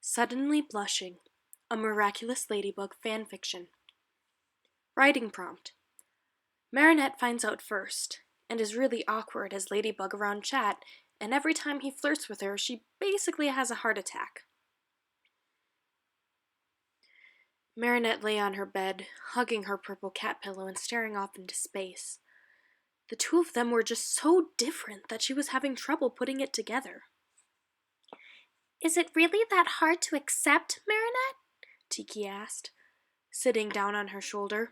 Suddenly Blushing, a Miraculous Ladybug Fanfiction. Writing prompt. Marinette finds out first, and is really awkward as Ladybug around Chat, and every time he flirts with her, she basically has a heart attack. Marinette lay on her bed, hugging her purple cat pillow and staring off into space. The two of them were just so different that she was having trouble putting it together. Is it really that hard to accept, Marinette? Tiki asked, sitting down on her shoulder.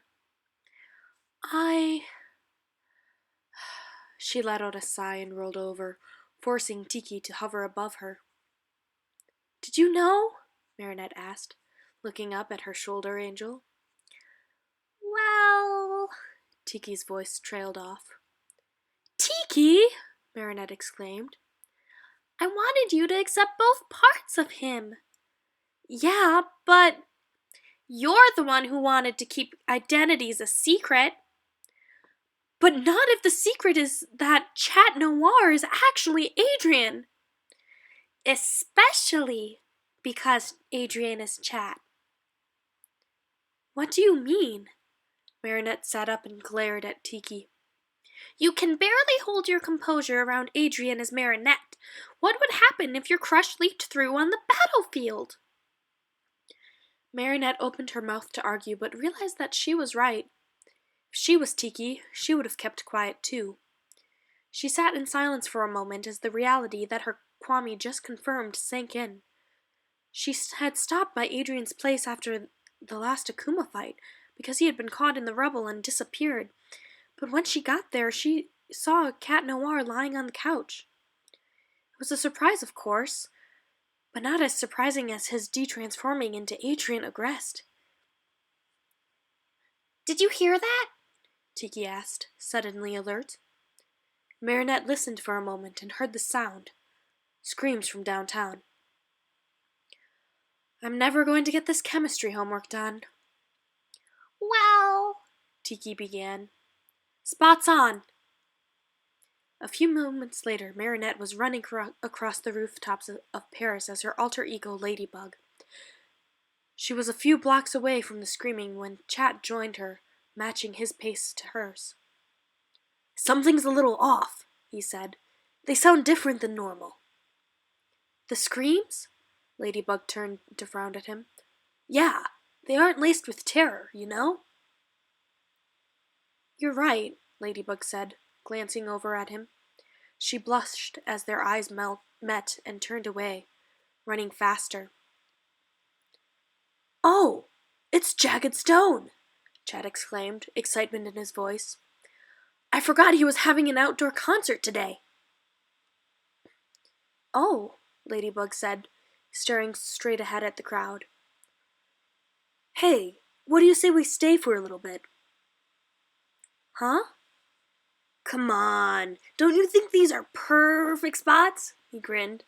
She let out a sigh and rolled over, forcing Tiki to hover above her. Did you know? Marinette asked, looking up at her shoulder angel. Well, Tiki's voice trailed off. Tiki! Marinette exclaimed. I wanted you to accept both parts of him. Yeah, but you're the one who wanted to keep identities a secret. But not if the secret is that Chat Noir is actually Adrien. Especially because Adrien is Chat. What do you mean? Marinette sat up and glared at Tiki. You can barely hold your composure around Adrien as Marinette. What would happen if your crush leaked through on the battlefield? Marinette opened her mouth to argue, but realized that she was right. If she was Tiki, she would have kept quiet too. She sat in silence for a moment as the reality that her Kwame just confirmed sank in. She had stopped by Adrien's place after the last Akuma fight, because he had been caught in the rubble and disappeared. But when she got there, she saw a Cat Noir lying on the couch. It was a surprise, of course, but not as surprising as his de-transforming into Adrien Agreste. Did you hear that? Tiki asked, suddenly alert. Marinette listened for a moment and heard the sound. Screams from downtown. I'm never going to get this chemistry homework done. Well, Tiki began. Spots on! A few moments later, Marinette was running across the rooftops of Paris as her alter ego Ladybug. She was a few blocks away from the screaming when Chat joined her, matching his pace to hers. Something's a little off, he said. They sound different than normal. The screams? Ladybug turned to frown at him. Yeah, they aren't laced with terror, you know? You're right, Ladybug said, glancing over at him. She blushed as their eyes met and turned away, running faster. Oh, it's Jagged Stone, Chat exclaimed, excitement in his voice. I forgot he was having an outdoor concert today. Oh, Ladybug said, staring straight ahead at the crowd. Hey, what do you say we stay for a little bit? Huh? Come on, don't you think these are perfect spots? He grinned.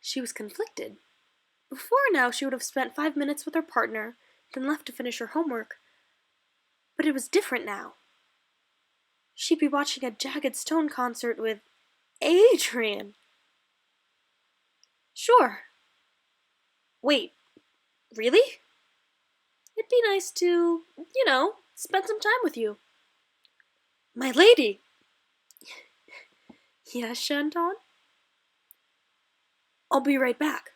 She was conflicted. Before now, she would have spent 5 minutes with her partner, then left to finish her homework. But it was different now. She'd be watching a Jagged Stone concert with Adrien. Sure. Wait, really? It'd be nice to, spend some time with you. My lady! Yes, Shanton? I'll be right back.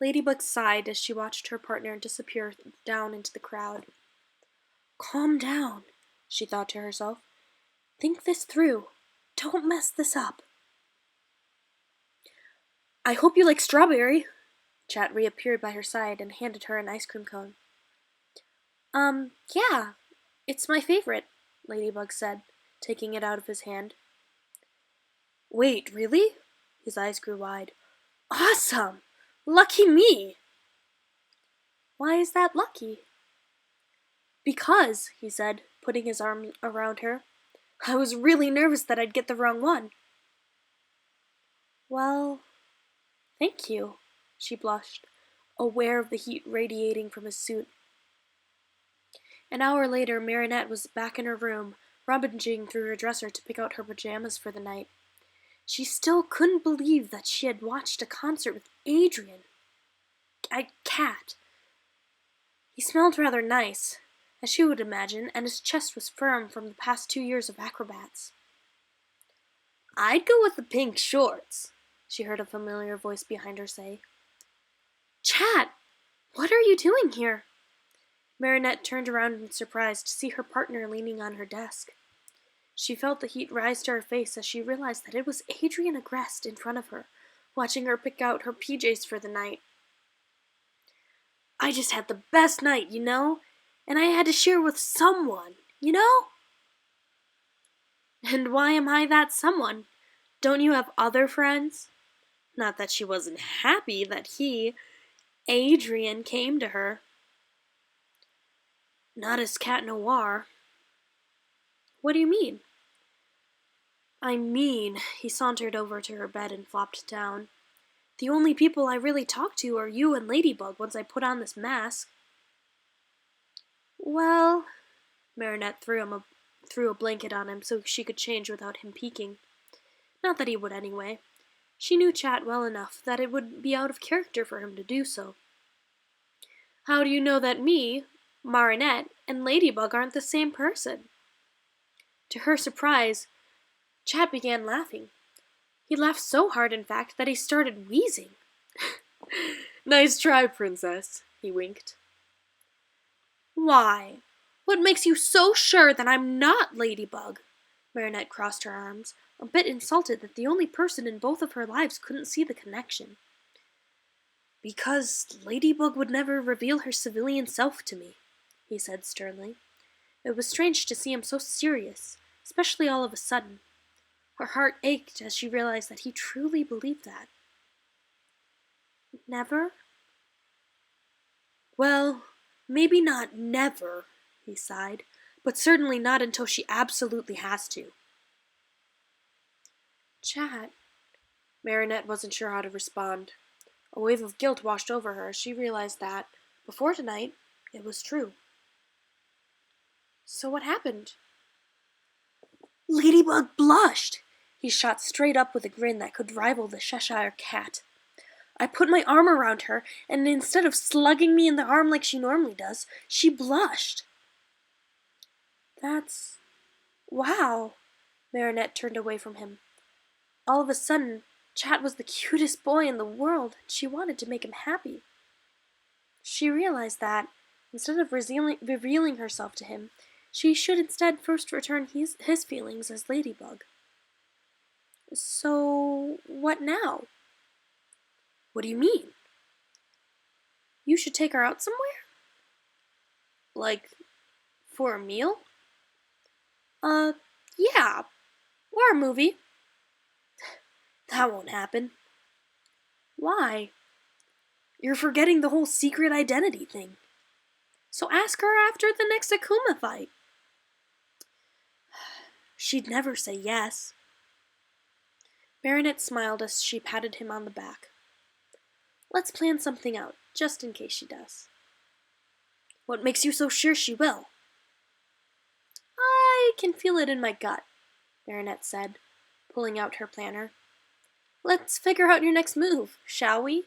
Ladybug sighed as she watched her partner disappear down into the crowd. Calm down, she thought to herself. Think this through. Don't mess this up. I hope you like strawberry. Chat reappeared by her side and handed her an ice cream cone. Yeah, it's my favorite, Ladybug said, taking it out of his hand. Wait, really? His eyes grew wide. Awesome! Lucky me! Why is that lucky? Because, he said, putting his arm around her, I was really nervous that I'd get the wrong one. Well, thank you, she blushed, aware of the heat radiating from his suit. An hour later, Marinette was back in her room, rummaging through her dresser to pick out her pajamas for the night. She still couldn't believe that she had watched a concert with Adrian. A cat. He smelled rather nice, as she would imagine, and his chest was firm from the past 2 years of acrobats. "I'd go with the pink shorts," she heard a familiar voice behind her say. "Chat! What are you doing here?" Marinette turned around in surprise to see her partner leaning on her desk. She felt the heat rise to her face as she realized that it was Adrian Agreste in front of her, watching her pick out her PJs for the night. "I just had the best night, and I had to share with someone, "And why am I that someone? Don't you have other friends?" Not that she wasn't happy that Adrian, came to her. "Not as Cat Noir." "What do you mean?" "I mean," he sauntered over to her bed and flopped down, "the only people I really talk to are you and Ladybug once I put on this mask." "Well," Marinette threw a blanket on him so she could change without him peeking. Not that he would anyway. She knew Chat well enough that it would be out of character for him to do so. "How do you know that me, Marinette, and Ladybug aren't the same person?" To her surprise, Chat began laughing. He laughed so hard, in fact, that he started wheezing. "Nice try, princess," he winked. "Why? What makes you so sure that I'm not Ladybug?" Marinette crossed her arms, a bit insulted that the only person in both of her lives couldn't see the connection. "Because Ladybug would never reveal her civilian self to me," he said sternly. It was strange to see him so serious, especially all of a sudden. Her heart ached as she realized that he truly believed that. "Never?" "Well, maybe not never," he sighed, "but certainly not until she absolutely has to." "Chat." Marinette wasn't sure how to respond. A wave of guilt washed over her as she realized that, before tonight, it was true. "So what happened?" Ladybug blushed. He shot straight up with a grin that could rival the Cheshire Cat. "I put my arm around her, and instead of slugging me in the arm like she normally does, she blushed." "That's... wow." Marinette turned away from him. All of a sudden, Chat was the cutest boy in the world, and she wanted to make him happy. She realized that, instead of revealing herself to him, she should instead first return his feelings as Ladybug. "So, what now?" "What do you mean?" "You should take her out somewhere?" "Like, for a meal?" Yeah, or a movie." "That won't happen." "Why?" "You're forgetting the whole secret identity thing." "So ask her after the next Akuma fight." "She'd never say yes." Marinette smiled as she patted him on the back. "Let's plan something out, just in case she does." "What makes you so sure she will?" "I can feel it in my gut," Marinette said, pulling out her planner. "Let's figure out your next move, shall we?"